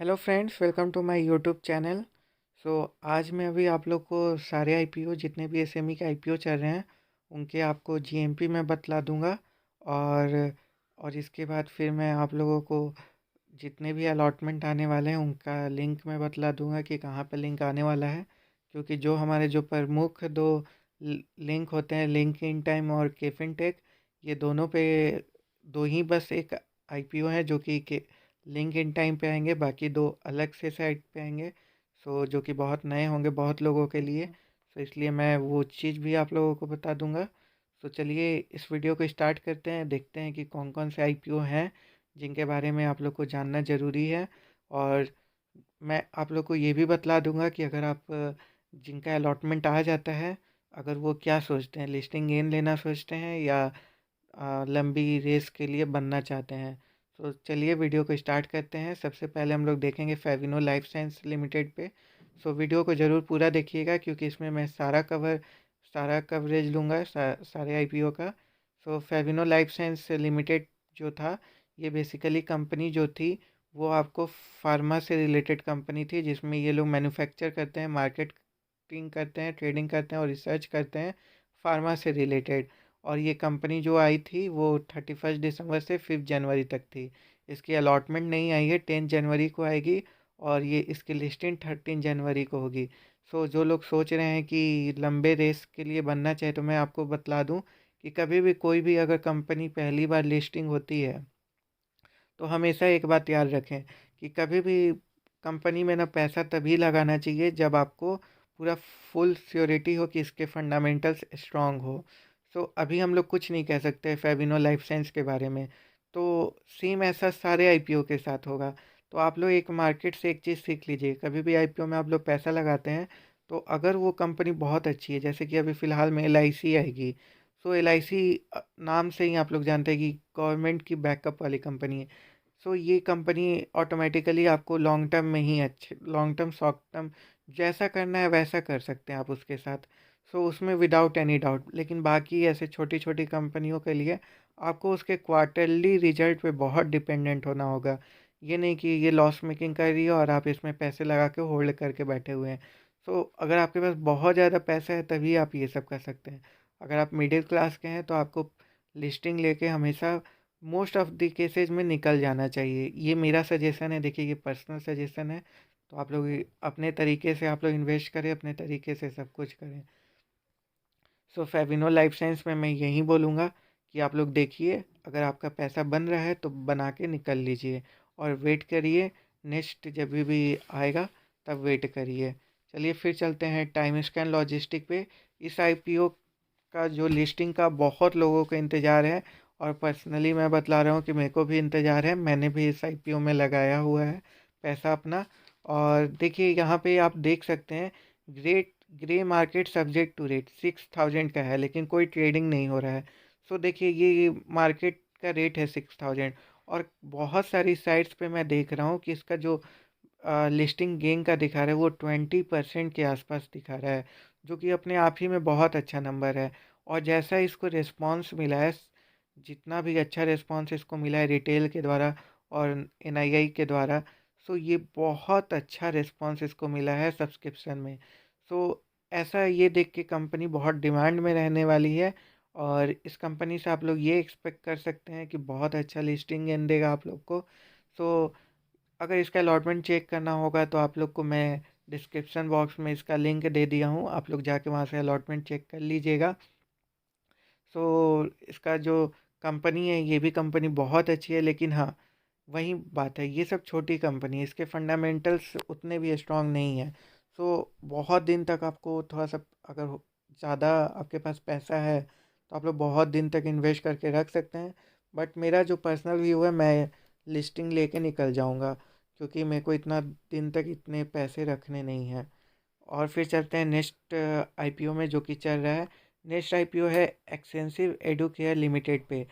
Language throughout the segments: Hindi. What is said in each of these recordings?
Hello friends, welcome to my YouTube channel. आज मैं अभी आप लोग को सारे आईपीओ जितने भी एसएमई के आईपीओ चल रहे हैं उनके आपको जीएमपी में बतला दूंगा। और इसके बाद फिर मैं आप लोगों को जितने भी अलॉटमेंट आने वाले हैं उनका लिंक मैं बतला दूंगा कि कहाँ पे लिंक आने वाला है। क्योंकि जो हमारे जो प्रमुख दो लिंक होते हैं, लिंक इन टाइम और केफिन टेक, ये दोनों पे दो ही बस एक आईपीओ है जो कि लिंक इन टाइम पे आएंगे, बाकी दो अलग से साइट पे आएंगे। जो कि बहुत नए होंगे बहुत लोगों के लिए। इसलिए मैं वो चीज़ भी आप लोगों को बता दूंगा। चलिए इस वीडियो को स्टार्ट करते हैं, देखते हैं कि कौन कौन से आईपीओ हैं जिनके बारे में आप लोग को जानना ज़रूरी है। और मैं आप लोग को ये भी बतला दूंगा कि अगर आप जिनका अलॉटमेंट आ जाता है, अगर वो क्या सोचते हैं, लिस्टिंग गेन लेना सोचते हैं या लंबी रेस के लिए बनना चाहते हैं। चलिए वीडियो को स्टार्ट करते हैं। सबसे पहले हम लोग देखेंगे फेविनो लाइफ साइंस लिमिटेड पे। वीडियो को ज़रूर पूरा देखिएगा क्योंकि इसमें मैं सारा कवरेज लूँगा सारे आईपीओ का। फेविनो लाइफ साइंस लिमिटेड जो था, ये बेसिकली कंपनी जो थी वो आपको फार्मा से रिलेटेड कंपनी थी, जिसमें ये लोग मैन्युफैक्चर करते हैं, मार्केटिंग करते हैं, ट्रेडिंग करते हैं और रिसर्च करते हैं फार्मा से रिलेटेड। और ये कंपनी जो आई थी वो 31 दिसंबर से 5 जनवरी तक थी। इसकी अलॉटमेंट नहीं आई है, 10 जनवरी को आएगी। और ये इसकी लिस्टिंग 13 जनवरी को होगी। जो लोग सोच रहे हैं कि लंबे रेस के लिए बनना चाहे, तो मैं आपको बतला दूं कि कभी भी कोई भी अगर कंपनी पहली बार लिस्टिंग होती है तो हमेशा एक बात याद रखें कि कभी भी कंपनी में ना पैसा तभी लगाना चाहिए जब आपको पूरा फुल श्योरिटी हो कि इसके फंडामेंटल्स स्ट्रांग हो। अभी हम लोग कुछ नहीं कह सकते फेबिनो लाइफ साइंस के बारे में। तो सेम ऐसा सारे आईपीओ के साथ होगा। तो आप लोग एक मार्केट से एक चीज़ सीख लीजिए, कभी भी आईपीओ में आप लोग पैसा लगाते हैं तो अगर वो कंपनी बहुत अच्छी है, जैसे कि अभी फ़िलहाल में एलआईसी आएगी। एलआईसी नाम से ही आप लोग जानते हैं कि गवर्नमेंट की बैकअप वाली कंपनी है। ये कंपनी ऑटोमेटिकली आपको लॉन्ग टर्म में ही अच्छे, लॉन्ग टर्म शॉर्ट टर्म जैसा करना है वैसा कर सकते हैं आप उसके साथ। उसमें विदाउट एनी डाउट। लेकिन बाकी ऐसे छोटी छोटी कंपनियों के लिए आपको उसके क्वार्टरली रिजल्ट पे बहुत डिपेंडेंट होना होगा। ये नहीं कि ये लॉस मेकिंग कर रही है और आप इसमें पैसे लगा के होल्ड करके बैठे हुए हैं। अगर आपके पास बहुत ज़्यादा पैसा है तभी आप ये सब कर सकते हैं। अगर आप मिडिल क्लास के हैं तो आपको लिस्टिंग लेके हमेशा मोस्ट ऑफ द केसेज में निकल जाना चाहिए। ये मेरा सजेशन है, देखिए ये पर्सनल सजेशन है। तो आप लोग अपने तरीके से आप लोग इन्वेस्ट करें, अपने तरीके से सब कुछ करें। फेविनो लाइफ साइंस में मैं यही बोलूँगा कि आप लोग देखिए, अगर आपका पैसा बन रहा है तो बना के निकल लीजिए और वेट करिए। नेक्स्ट जब भी आएगा तब वेट करिए। चलिए फिर चलते हैं टाइम स्कैन लॉजिस्टिक पे। इस आईपीओ का जो लिस्टिंग का बहुत लोगों को इंतज़ार है, और पर्सनली मैं बतला रहा हूँ कि मेरे को भी इंतज़ार है। मैंने भी इस आईपीओ में लगाया हुआ है पैसा अपना। और देखिए यहाँ पे आप देख सकते हैं, great grey market subject to rate 6000 का है, लेकिन कोई ट्रेडिंग नहीं हो रहा है। देखिए ये मार्केट का रेट है 6000। और बहुत सारी साइट्स पे मैं देख रहा हूँ कि इसका जो लिस्टिंग गेन का दिखा रहा है वो 20% के आसपास दिखा रहा है, जो कि अपने आप ही में बहुत अच्छा नंबर है। और जैसा इसको रिस्पांस मिला है, जितना भी अच्छा रिस्पांस इसको मिला है रिटेल के द्वारा और एनआईआई के द्वारा, ये बहुत अच्छा रिस्पांस इसको मिला है सब्सक्रिप्शन में। ऐसा ये देख के कंपनी बहुत डिमांड में रहने वाली है। और इस कंपनी से आप लोग ये एक्सपेक्ट कर सकते हैं कि बहुत अच्छा लिस्टिंग गेन देगा आप लोग को। सो अगर इसका अलॉटमेंट चेक करना होगा तो आप लोग को मैं डिस्क्रिप्शन बॉक्स में इसका लिंक दे दिया हूँ, आप लोग जाके वहाँ से अलॉटमेंट चेक कर लीजिएगा। इसका जो कंपनी है ये भी कंपनी बहुत अच्छी है, लेकिन हाँ वही बात है, ये सब छोटी कंपनी है, इसके फंडामेंटल्स उतने भी स्ट्रांग नहीं है। बहुत दिन तक आपको थोड़ा सा, अगर ज़्यादा आपके पास पैसा है तो आप लोग बहुत दिन तक इन्वेस्ट करके रख सकते हैं। बट मेरा जो पर्सनल व्यू है, मैं लिस्टिंग लेके निकल जाऊंगा क्योंकि मेरे को इतना दिन तक इतने पैसे रखने नहीं हैं। और फिर चलते हैं नेक्स्ट आईपीओ में जो कि चल रहा है। नेक्स्ट आईपीओ है एक्सटेंसिव एडुकेयर लिमिटेड पे।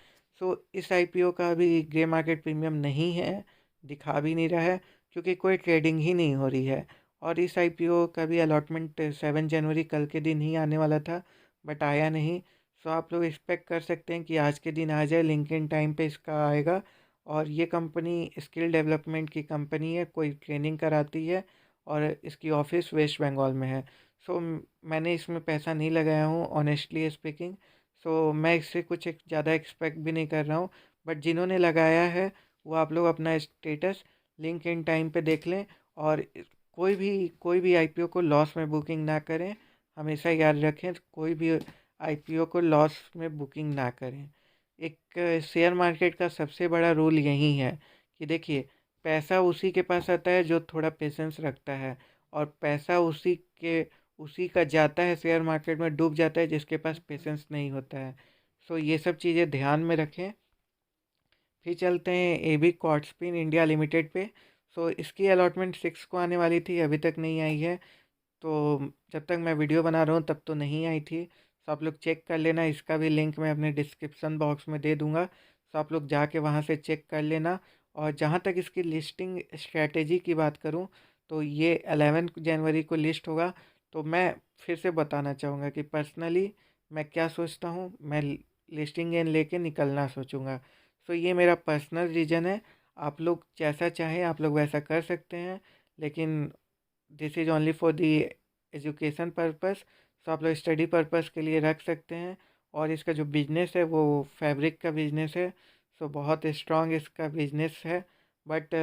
इस आईपीओ का अभी ग्रे मार्केट प्रीमियम नहीं है, दिखा भी नहीं रहा है क्योंकि कोई ट्रेडिंग ही नहीं हो रही है। और इस आईपीओ का भी अलॉटमेंट 7 जनवरी कल के दिन ही आने वाला था, बट आया नहीं। आप लोग एक्सपेक्ट कर सकते हैं कि आज के दिन आ जाए, लिंक्डइन टाइम पे इसका आएगा। और ये कंपनी स्किल डेवलपमेंट की कंपनी है, कोई ट्रेनिंग कराती है और इसकी ऑफिस वेस्ट बंगाल में है। सो मैंने इसमें पैसा नहीं लगाया हूँ ऑनेस्टली स्पीकिंग। सो मैं इससे कुछ ज़्यादा एक्सपेक्ट भी नहीं कर रहा हूँ। बट जिन्होंने लगाया है वो आप लोग अपना स्टेटस लिंक इन टाइम पे देख लें। और कोई भी आईपीओ को लॉस में बुकिंग ना करें। हमेशा याद रखें, कोई भी आईपीओ को लॉस में बुकिंग ना करें। एक शेयर मार्केट का सबसे बड़ा रूल यही है कि देखिए, पैसा उसी के पास आता है जो थोड़ा पेशेंस रखता है, और पैसा उसी का जाता है शेयर मार्केट में, डूब जाता है जिसके पास पेशेंस नहीं होता है। सो ये सब चीज़ें ध्यान में रखें। फिर चलते हैं एबी कॉर्डस्पिन इंडिया लिमिटेड पे। सो इसकी अलॉटमेंट 6 को आने वाली थी, अभी तक नहीं आई है। तो जब तक मैं वीडियो बना रहा हूँ तब तो नहीं आई थी। तो आप लोग चेक कर लेना, इसका भी लिंक मैं अपने डिस्क्रिप्शन बॉक्स में दे दूँगा। तो आप लोग जाके वहाँ से चेक कर लेना। और जहाँ तक इसकी लिस्टिंग स्ट्रैटेजी की बात करूँ, तो ये 11 जनवरी को लिस्ट होगा। तो मैं फिर से बताना चाहूँगा कि पर्सनली मैं क्या सोचता हूँ। मैं लिस्टिंग गेन लेके निकलना सोचूंगा। सो ये मेरा पर्सनल रीज़न है। आप लोग जैसा चाहें आप लोग वैसा कर सकते हैं, लेकिन this is only for the education purpose. तो आप लोग स्टडी पर्पस के लिए रख सकते हैं। और इसका जो बिजनेस है वो फैब्रिक का बिजनेस है। सो बहुत स्ट्रांग इसका बिजनेस है। बट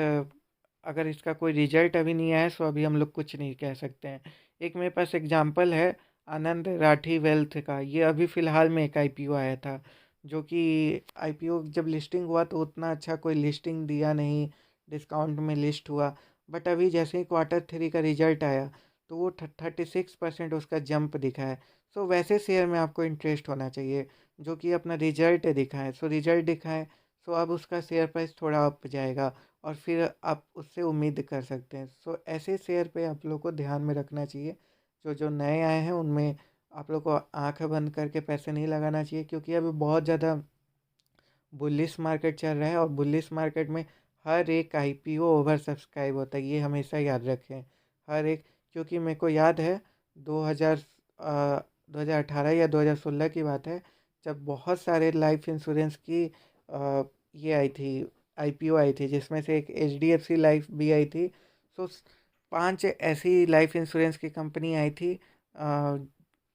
अगर इसका कोई रिजल्ट अभी नहीं आया है, सो अभी हम लोग कुछ नहीं कह सकते हैं। एक मेरे पास एग्जांपल है आनंद राठी वेल्थ का। ये अभी फ़िलहाल में एक आईपीओ आया था, जो कि आईपीओ जब लिस्टिंग हुआ तो उतना अच्छा कोई लिस्टिंग दिया नहीं, डिस्काउंट में लिस्ट हुआ। बट अभी जैसे ही Q3 का रिजल्ट आया तो वो 36% उसका जंप दिखा है। सो वैसे शेयर में आपको इंटरेस्ट होना चाहिए जो कि अपना रिजल्ट दिखाए। सो रिजल्ट दिखाए, सो अब उसका शेयर प्राइस थोड़ा अप जाएगा और फिर आप उससे उम्मीद कर सकते हैं। सो ऐसे शेयर पे आप लोग को ध्यान में रखना चाहिए। जो जो नए आए हैं उनमें आप लोग को आंख बंद करके पैसे नहीं लगाना चाहिए, क्योंकि अभी बहुत ज़्यादा बुलिश मार्केट चल रहा है। और बुलिश मार्केट में हर एक आईपीओ ओवर सब्सक्राइब होता है, ये हमेशा याद रखें। हर एक, क्योंकि मेरे को याद है 2000 2018 या 2016 की बात है, जब बहुत सारे लाइफ इंश्योरेंस की ये आई थी, आईपीओ आई थी, जिसमें से एक एचडीएफसी लाइफ भी आई थी। सो 5 ऐसी लाइफ इंश्योरेंस की कंपनी आई थी,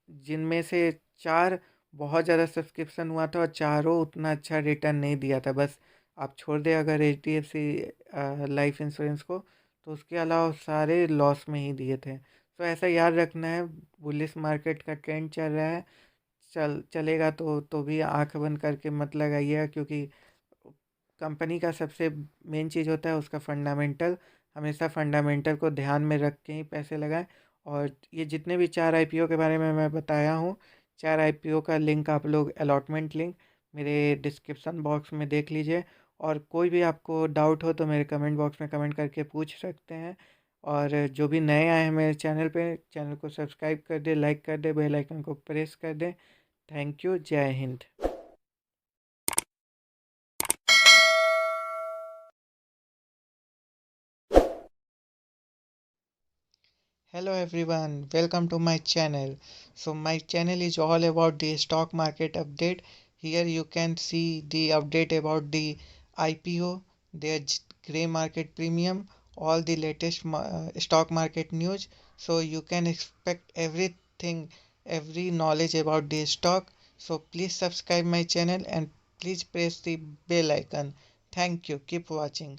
जिनमें से 4 बहुत ज़्यादा सब्सक्रिप्शन हुआ था और चारों उतना अच्छा रिटर्न नहीं दिया था। बस आप छोड़ दें अगर H D F C life insurance को, तो उसके अलावा सारे लॉस में ही दिए थे। तो ऐसा याद रखना है। बुलिश मार्केट का ट्रेंड चल रहा है, चलेगा तो भी आंख बंद करके मत लगाइएगा, क्योंकि कंपनी का सबसे मेन चीज़ होता है उसका फंडामेंटल। हमेशा फंडामेंटल को ध्यान में रख के ही पैसे लगाएं। और ये जितने भी 4 आईपीओ के बारे में मैं बताया हूँ, 4 आईपीओ का लिंक आप लोग अलॉटमेंट लिंक मेरे डिस्क्रिप्शन बॉक्स में देख लीजिए। और कोई भी आपको डाउट हो तो मेरे कमेंट बॉक्स में कमेंट करके पूछ सकते हैं। और जो भी नए आए हैं मेरे चैनल पे, चैनल को सब्सक्राइब कर दे, लाइक कर दे, बेल आइकन को प्रेस कर दे। Thank you. जय Hind. Hello everyone, welcome to my channel. So my channel is all about the stock market update. Here you can see the update about the IPO, their grey market premium, all the latest stock market news. So you can expect everything, every knowledge about the stock. So please subscribe my channel and please press the bell icon. Thank you. Keep watching.